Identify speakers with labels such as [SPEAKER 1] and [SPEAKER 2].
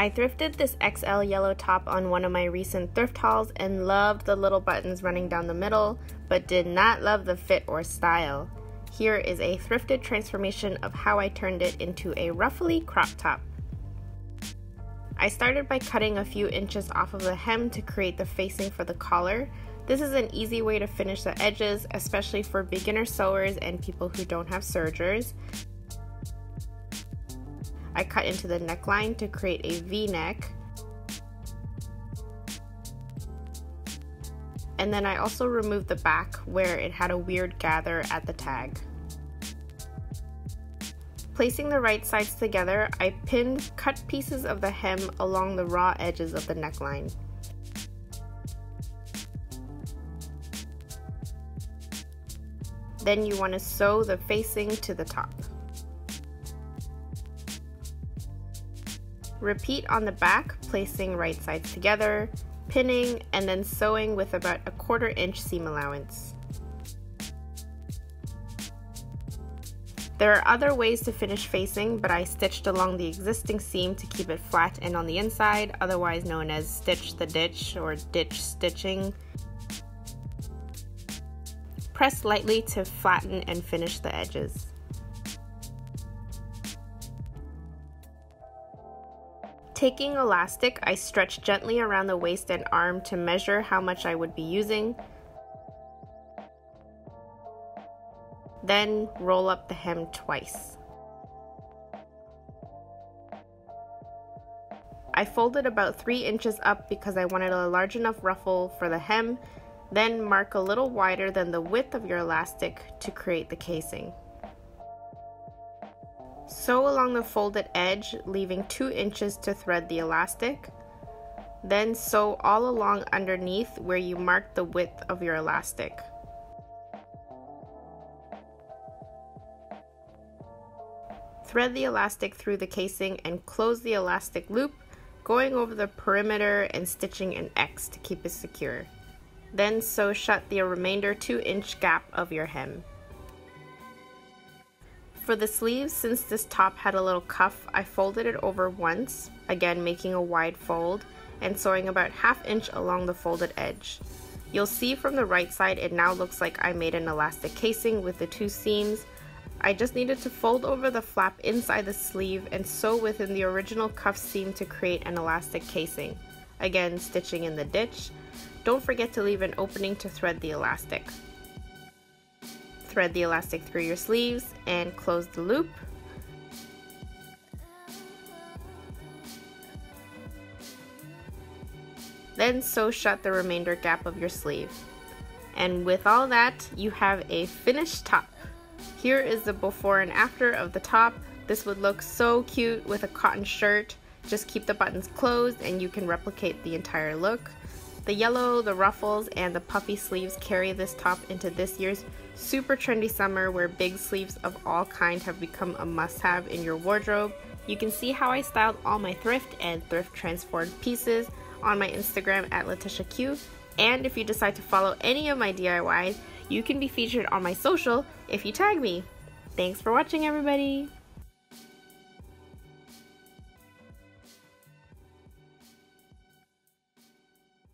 [SPEAKER 1] I thrifted this XL yellow top on one of my recent thrift hauls and loved the little buttons running down the middle, but did not love the fit or style. Here is a thrifted transformation of how I turned it into a ruffly crop top. I started by cutting a few inches off of the hem to create the facing for the collar. This is an easy way to finish the edges, especially for beginner sewers and people who don't have sergers. I cut into the neckline to create a V-neck. And then I also removed the back where it had a weird gather at the tag. Placing the right sides together, I pinned cut pieces of the hem along the raw edges of the neckline. Then you want to sew the facing to the top. Repeat on the back, placing right sides together, pinning, and then sewing with about a 1/4 inch seam allowance. There are other ways to finish facing, but I stitched along the existing seam to keep it flat and on the inside, otherwise known as stitch the ditch or ditch stitching. Press lightly to flatten and finish the edges. Taking elastic, I stretched gently around the waist and arm to measure how much I would be using. Then roll up the hem twice. I folded about 3 inches up because I wanted a large enough ruffle for the hem, then mark a little wider than the width of your elastic to create the casing. Sew along the folded edge, leaving 2 inches to thread the elastic. Then sew all along underneath where you marked the width of your elastic. Thread the elastic through the casing and close the elastic loop, going over the perimeter and stitching an X to keep it secure. Then sew shut the remainder 2-inch gap of your hem. For the sleeves, since this top had a little cuff, I folded it over once, again making a wide fold, and sewing about 1/2 inch along the folded edge. You'll see from the right side it now looks like I made an elastic casing with the 2 seams. I just needed to fold over the flap inside the sleeve and sew within the original cuff seam to create an elastic casing. Again, stitching in the ditch. Don't forget to leave an opening to thread the elastic. Thread the elastic through your sleeves and close the loop. Then sew shut the remainder gap of your sleeve. And with all that, you have a finished top. Here is the before and after of the top. This would look so cute with a cotton shirt. Just keep the buttons closed and you can replicate the entire look. The yellow, the ruffles, and the puffy sleeves carry this top into this year's super trendy summer where big sleeves of all kind have become a must-have in your wardrobe. You can see how I styled all my thrift and thrift transformed pieces on my Instagram at Letitia. And if you decide to follow any of my DIYs, you can be featured on my social if you tag me. Thanks for watching, everybody!